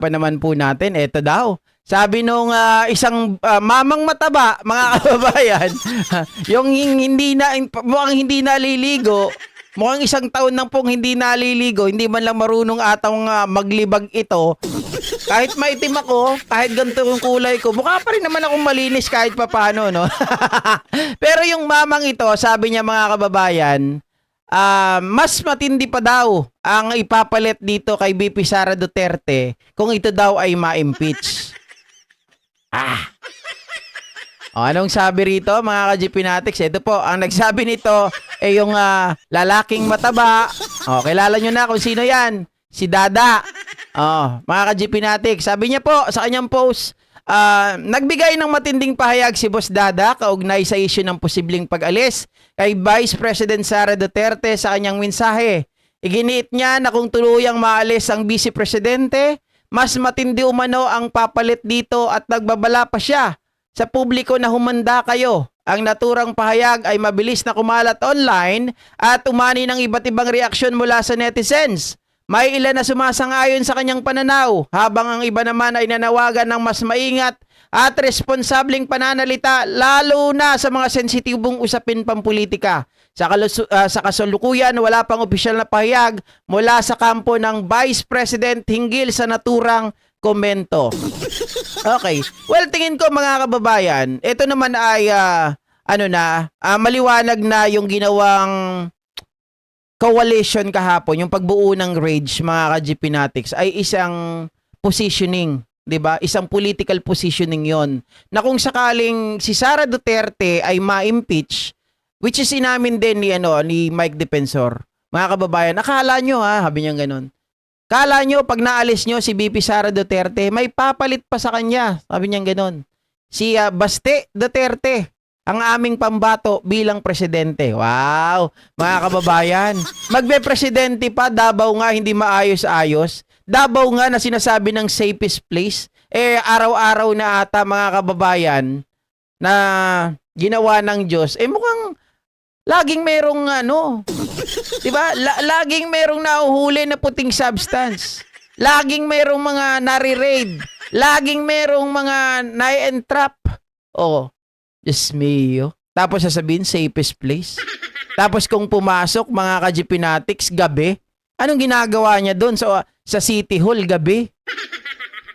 pa naman po natin, eto daw. Sabi nung isang mamang mataba, mga kababayan, yung mukhang hindi naliligo, mukhang isang taon nang pong hindi naliligo, hindi man lang marunong atang maglibag ito. Kahit maitim ako, kahit ganito yung kulay ko, mukha pa rin naman akong malinis kahit papaano, no? Pero yung mamang ito, sabi niya mga kababayan, mas matindi pa daw ang ipapalit dito kay BP Sara Duterte kung ito daw ay ma-impeach. Anong sabi rito mga ka-GP Natics? Ito po, ang nagsabi nito ay yung lalaking mataba. Kilala nyo na kung sino yan. Si Dada. Mga ka-GP Natics. Sabi niya po sa kanyang post, nagbigay ng matinding pahayag si Boss Dada kaugnay sa issue ng posibleng pag-alis kay Vice President Sara Duterte sa kanyang mensahe. Iginiit niya na kung tuluyang maalis ang Vice Presidente, mas matindi umano ang papalit dito at nagbabala pa siya sa publiko na humanda kayo. Ang naturang pahayag ay mabilis na kumalat online at umani ng iba't ibang reaksyon mula sa netizens. May ilan na sumasang-ayon sa kanyang pananaw, habang ang iba naman ay nanawagan ng mas maingat at responsableng pananalita lalo na sa mga sensitibong usapin pampolitika. Sa kasalukuyan, wala pang opisyal na pahayag mula sa kampo ng Vice President hinggil sa naturang komento. Okay. Well, tingin ko mga kababayan, ito naman ay maliwanag na yung ginawang coalition kahapon, yung pagbuo ng Rage, mga ka-GP Natics, ay isang positioning, 'di ba? Isang political positioning 'yon. Na kung sakaling si Sara Duterte ay ma-impeach, which is inamin din ni Mike Defensor. Mga kababayan, akala nyo sabi niya ganoon. Akala nyo pag naalis nyo si BP Sara Duterte, may papalit pa sa kanya. Sabi niya ganoon. Si Baste Duterte, ang aming pambato bilang presidente. Wow! Mga kababayan, magbe-presidente pa, Davao nga hindi maayos-ayos. Davao nga na sinasabi ng safest place. Araw-araw na ata mga kababayan na ginawa ng Diyos. Mukhang laging merong diba? Laging merong nahuhuli na puting substance. Laging merong mga nare-raid. Laging merong mga na-entrap. Diyos mio. Tapos sasabihin, safest place. Tapos kung pumasok, mga ka-GP Natics, gabi, anong ginagawa niya doon sa City Hall gabi?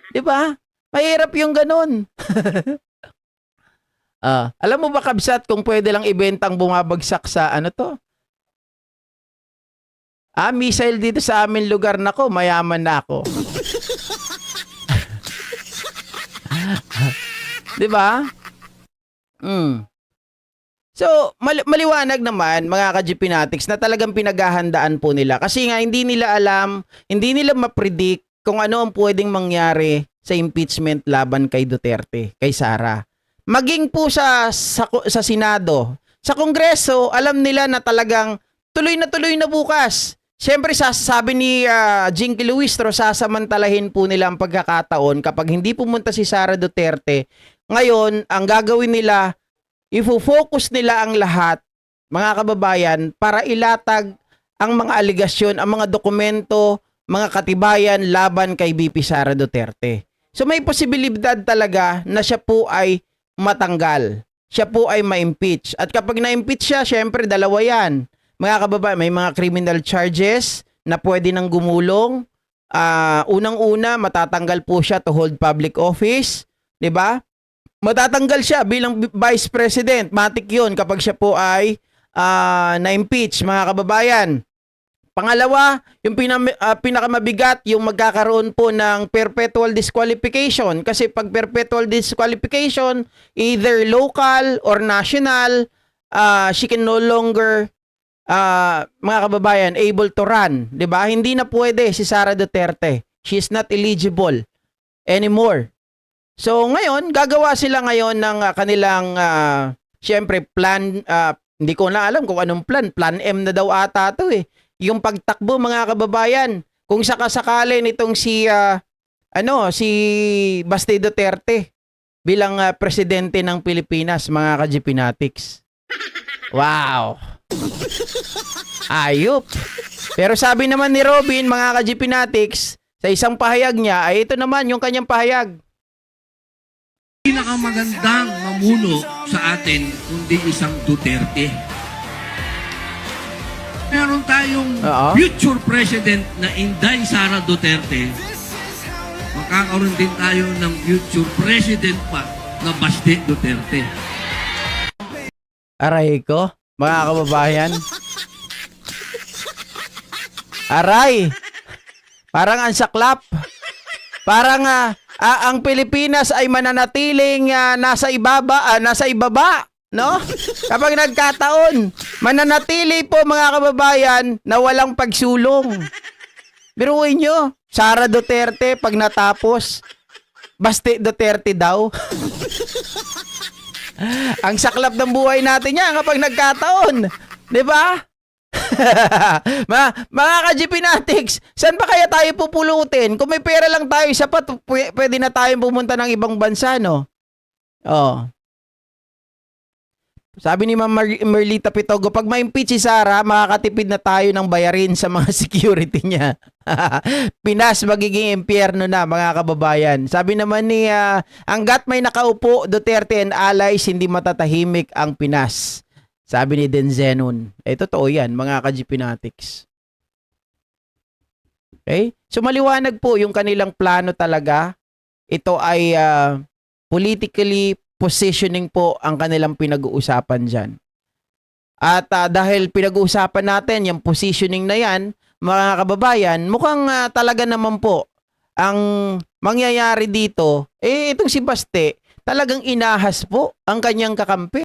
Diba? Mahirap yung ganun. Alam mo ba, Kabsat, kung pwede lang ibentang bumabagsak sa missile dito sa amin lugar na ko, mayaman na ako. Diba? So, maliwanag naman mga ka-GP Natics na talagang pinaghahandaan po nila. Kasi nga hindi nila alam, hindi nila ma-predict kung ano ang pwedeng mangyari sa impeachment laban kay Duterte, kay Sara. Maging po sa Senado, sa Kongreso, alam nila na talagang tuloy na bukas. Siyempre, sasabi ni Jinky Luistro, sasamantalahin po nila ang pagkakataon kapag hindi pumunta si Sara Duterte. Ngayon, ang gagawin nila, ifo-focus nila ang lahat, mga kababayan, para ilatag ang mga aligasyon, ang mga dokumento, mga katibayan laban kay BP Sara Duterte. So may posibilidad talaga na siya po ay matanggal. Siya po ay ma-impeach. At kapag na-impeach siya, syempre dalawa yan. Mga kababayan, may mga criminal charges na pwede nang gumulong. Unang-una, matatanggal po siya to hold public office. 'Di ba? Matatanggal siya bilang Vice President. Matik yun kapag siya po ay na-impeach, mga kababayan. Pangalawa, yung pinakamabigat, yung magkakaroon po ng perpetual disqualification. Kasi pag perpetual disqualification, either local or national, she can no longer, mga kababayan, able to run. 'Di ba? Hindi na pwede si Sara Duterte. She is not eligible anymore. So ngayon, gagawa sila ngayon ng kanilang syempre plan, hindi ko na alam kung anong plan. Plan M na daw ata 'to eh. Yung pagtakbo, mga kababayan. Kung sakasakali nitong si Baste Duterte bilang presidente ng Pilipinas, mga ka-GP Natics. Wow. Ayop. Pero sabi naman ni Robin, mga ka-GP Natics, Sa isang pahayag niya, ay ito naman yung kanyang pahayag. Pinakamagandang mamuno sa atin kundi isang Duterte. Meron tayong future president na Inday Sara Duterte. Magkakaroon din tayo ng future president pa na Baste Duterte. Aray ko, mga kababayan. Aray! Parang ang saklap. Parang ang Pilipinas ay mananatiling nasa ibaba, no? Kapag nagkataon, mananatili po mga kababayan na walang pagsulong. Biruin nyo, Sara Duterte pag natapos, Baste Duterte daw. Ang saklap ng buhay natin yan kapag nagkataon. 'Di ba? Mga ka-GP Natics, saan pa kaya tayo pupulutin? Kung may pera lang tayo, sapat, pwede na tayong pumunta ng ibang bansa, no? Oh. Sabi ni Ma'am Merlita Pitogo, pag ma-impeach si Sara, makakatipid na tayo ng bayarin sa mga security niya. Pinas magiging impyerno na, mga kababayan. Sabi naman ni, hanggat may nakaupo, Duterte and allies, hindi matatahimik ang Pinas. Sabi ni Denzenon. Totoo yan, mga ka-GP Natics. Okay? So maliwanag po yung kanilang plano talaga. Ito ay politically positioning po ang kanilang pinag-uusapan dyan. At dahil pinag-uusapan natin yung positioning na yan, mga kababayan, mukhang talaga naman po ang mangyayari dito, itong si Baste, talagang inahas po ang kanyang kakampi.